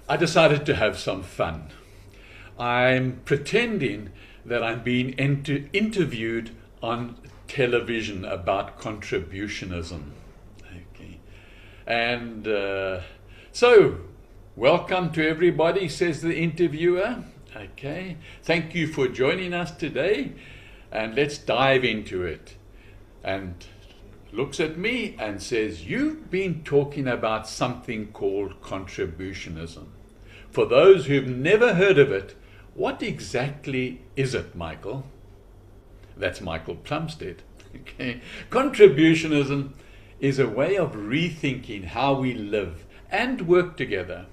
I decided to have some fun. I'm pretending that I'm being interviewed on television about contributionism. Okay. And so, welcome to everybody, says the interviewer. Okay. Thank you for joining us today. And let's dive into it. And looks at me and says, you've been talking about something called contributionism. For those who've never heard of it, what exactly is it, Michael? That's Michael Plumstead. Okay. Contributionism is a way of rethinking how we live and work together.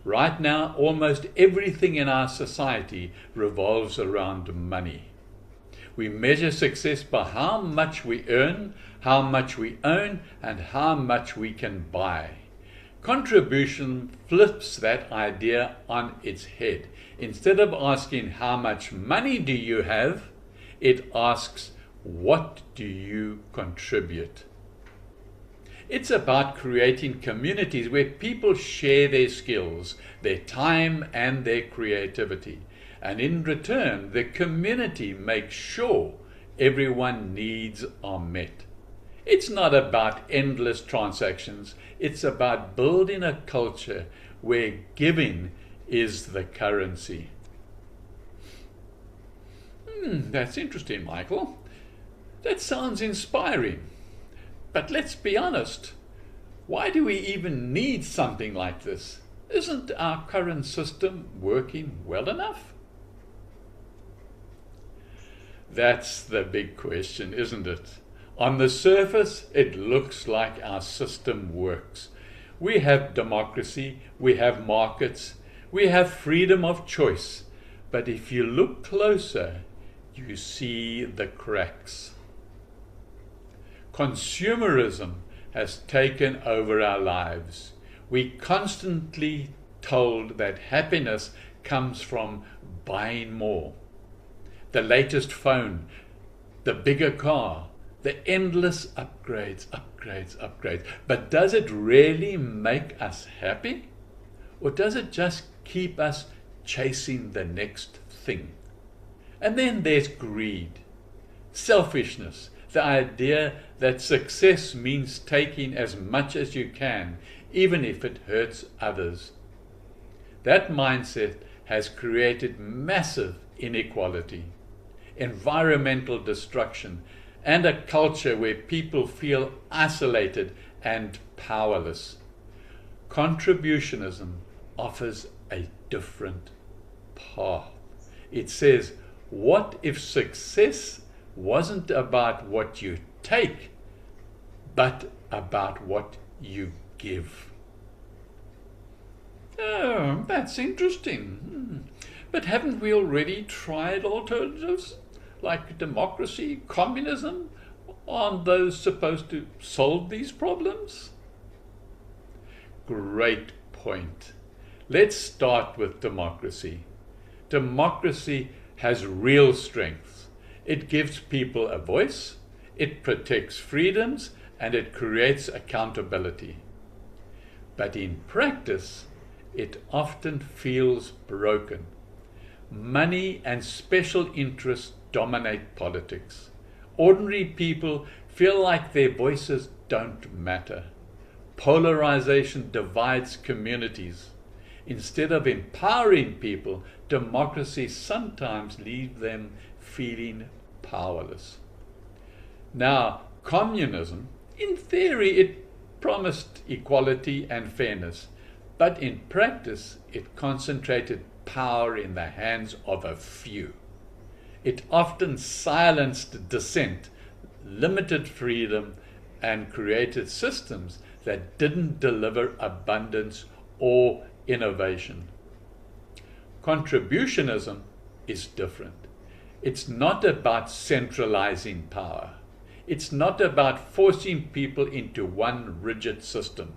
Right now, almost everything in our society revolves around money. We measure success by how much we earn, how much we own, and how much we can buy. Contribution flips that idea on its head. Instead of asking how much money do you have, it asks what do you contribute. It's about creating communities where people share their skills, their time, and their creativity. And in return, the community makes sure everyone's needs are met. It's not about endless transactions. It's about building a culture where giving is the currency. That's interesting, Michael. That sounds inspiring. But let's be honest. Why do we even need something like this? Isn't our current system working well enough? That's the big question, isn't it? On the surface, it looks like our system works. We have democracy, we have markets, we have freedom of choice. But if you look closer, you see the cracks. Consumerism has taken over our lives. We constantly told that happiness comes from buying more. The latest phone, the bigger car, the endless upgrades. But does it really make us happy? Or does it just keep us chasing the next thing? And then there's greed, selfishness, the idea that success means taking as much as you can, even if it hurts others. That mindset has created massive inequality, environmental destruction, and a culture where people feel isolated and powerless. Contributionism offers a different path. It says, what if success wasn't about what you take, but about what you give? Oh, that's interesting. But haven't we already tried alternatives like democracy, communism? Aren't those supposed to solve these problems? Great point. Let's start with democracy. Democracy has real strengths. It gives people a voice, it protects freedoms, and it creates accountability. But in practice, it often feels broken. Money and special interests dominate politics. Ordinary people feel like their voices don't matter. Polarization divides communities. Instead of empowering people, democracy sometimes leaves them feeling powerless. Now, communism, in theory, it promised equality and fairness, but in practice, it concentrated power in the hands of a few. It often silenced dissent, limited freedom, and created systems that didn't deliver abundance or innovation. Contributionism is different. It's not about centralizing power. It's not about forcing people into one rigid system.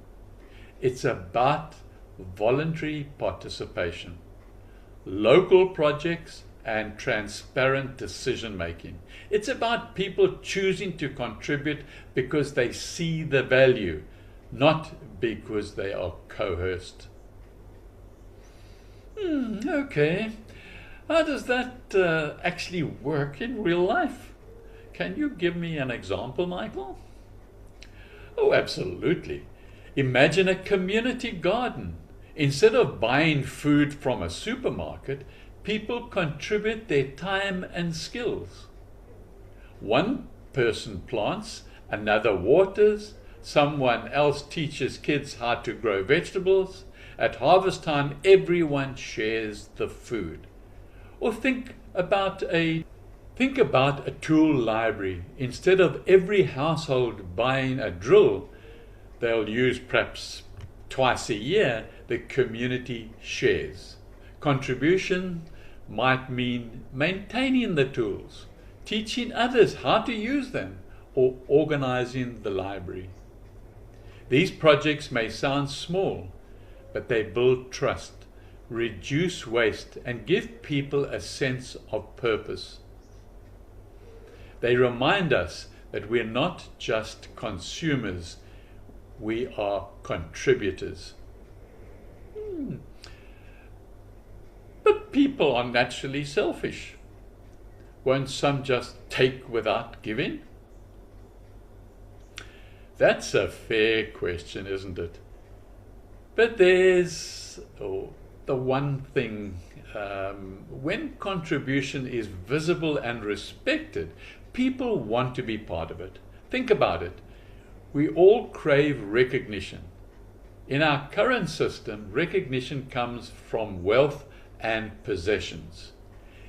It's about voluntary participation, local projects, and transparent decision making. It's about people choosing to contribute because they see the value, not because they are coerced. Okay. How does that actually work in real life? Can you give me an example, Michael? Oh, absolutely. Imagine a community garden. Instead of buying food from a supermarket, people contribute their time and skills. One person plants, another waters, someone else teaches kids how to grow vegetables. At harvest time, everyone shares the food. Or think about a tool library. Instead of every household buying a drill they'll use perhaps twice a year, the community shares. Contribution might mean maintaining the tools, teaching others how to use them, or organizing the library. These projects may sound small, but they build trust, reduce waste, and give people a sense of purpose. They remind us that we're not just consumers, we are contributors. But people are naturally selfish. Won't some just take without giving? That's a fair question, isn't it? But there's the one thing, when contribution is visible and respected, people want to be part of it. Think about it. We all crave recognition. In our current system, recognition comes from wealth and possessions.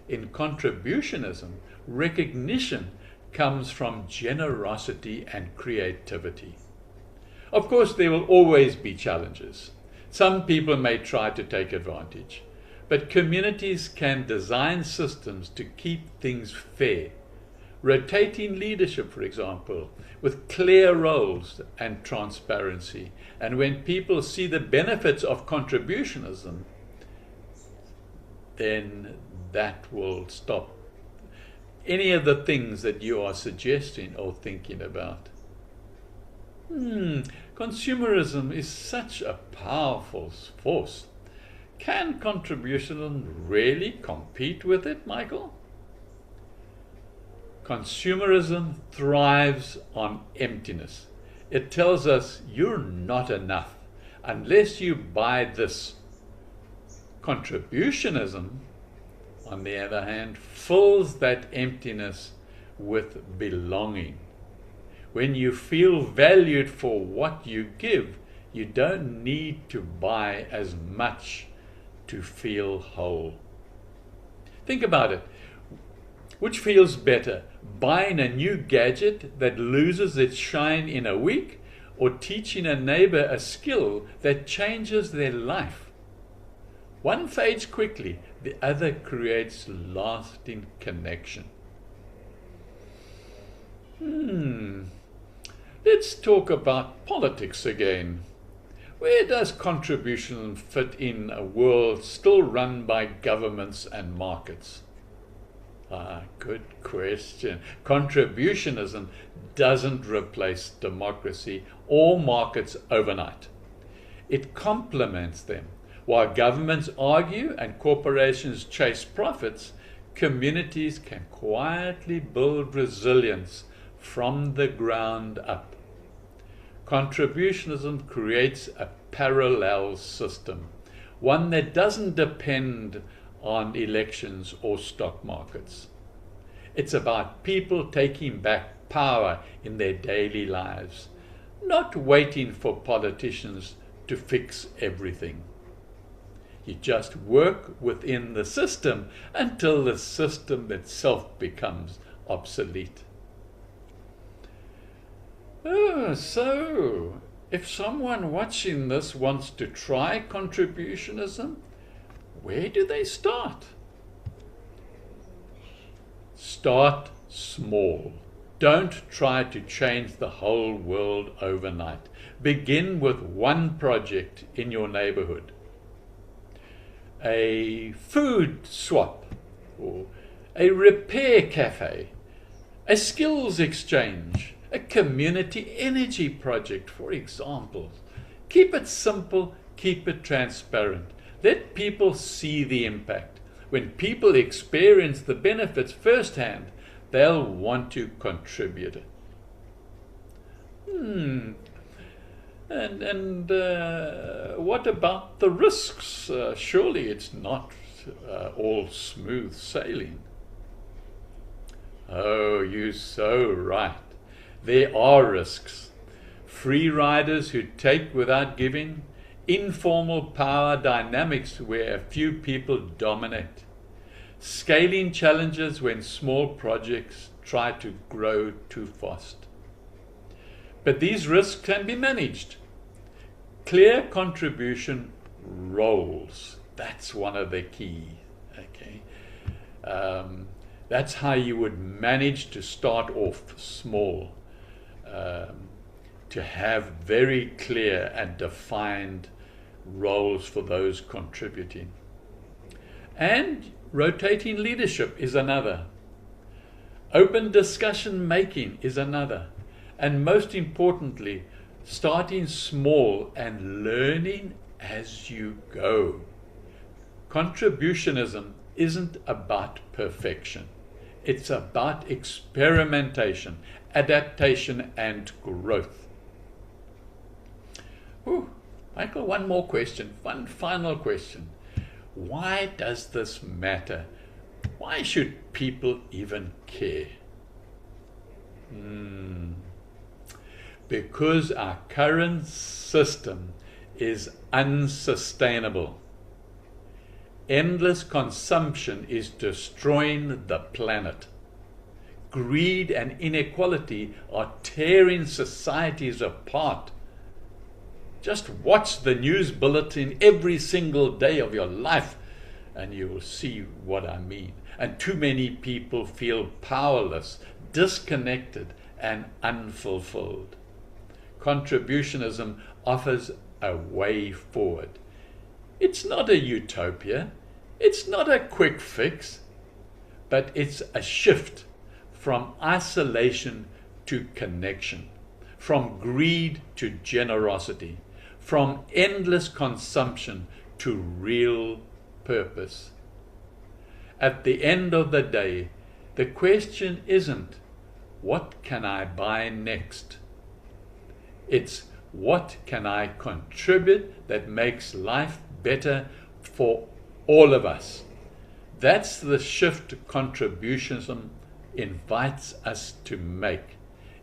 In contributionism, recognition comes from generosity and creativity. Of course, there will always be challenges. Some people may try to take advantage, but communities can design systems to keep things fair. Rotating leadership, for example, with clear roles and transparency. And when people see the benefits of contributionism, then that will stop any of the things that you are suggesting or thinking about. Consumerism is such a powerful force. Can contributionism really compete with it, Michael? Consumerism thrives on emptiness. It tells us you're not enough unless you buy this. Contributionism, on the other hand, fills that emptiness with belonging. When you feel valued for what you give, you don't need to buy as much to feel whole. Think about it. Which feels better, buying a new gadget that loses its shine in a week, or teaching a neighbor a skill that changes their life? One fades quickly, the other creates lasting connection. Let's talk about politics again. Where does contribution fit in a world still run by governments and markets? Good question. Contributionism doesn't replace democracy or markets overnight. It complements them. While governments argue and corporations chase profits, communities can quietly build resilience from the ground up. Contributionism creates a parallel system, one that doesn't depend on elections or stock markets. It's about people taking back power in their daily lives, not waiting for politicians to fix everything. You just work within the system until the system itself becomes obsolete. So, if someone watching this wants to try contributionism, where do they start? Start small. Don't try to change the whole world overnight. Begin with one project in your neighborhood. A food swap, or a repair cafe, a skills exchange, a community energy project, for example. Keep it simple, keep it transparent. Let people see the impact. When people experience the benefits firsthand, they'll want to contribute. And what about the risks? Surely it's not all smooth sailing. Oh, you're so right. There are risks. Free riders who take without giving, informal power dynamics where a few people dominate, scaling challenges when small projects try to grow too fast. But these risks can be managed. Clear contribution roles. That's one of the keys. Okay, that's how you would manage to start off small, to have very clear and defined roles for those contributing. And rotating leadership is another. Open discussion making is another. And most importantly, starting small and learning as you go. Contributionism isn't about perfection. It's about experimentation, adaptation, and growth. Michael, one more question, one final question. Why does this matter? Why should people even care? Because our current system is unsustainable. Endless consumption is destroying the planet. Greed and inequality are tearing societies apart. Just watch the news bulletin every single day of your life and you will see what I mean. And too many people feel powerless, disconnected, and unfulfilled. Contributionism offers a way forward. It's not a utopia, it's not a quick fix, but it's a shift from isolation to connection, from greed to generosity, from endless consumption to real purpose. At the end of the day, the question isn't, what can I buy next? It's, what can I contribute that makes life better for all of us? That's the shift contributionism invites us to make.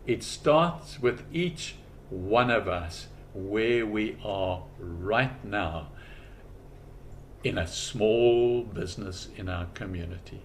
It starts with each one of us where we are right now in a small business in our community.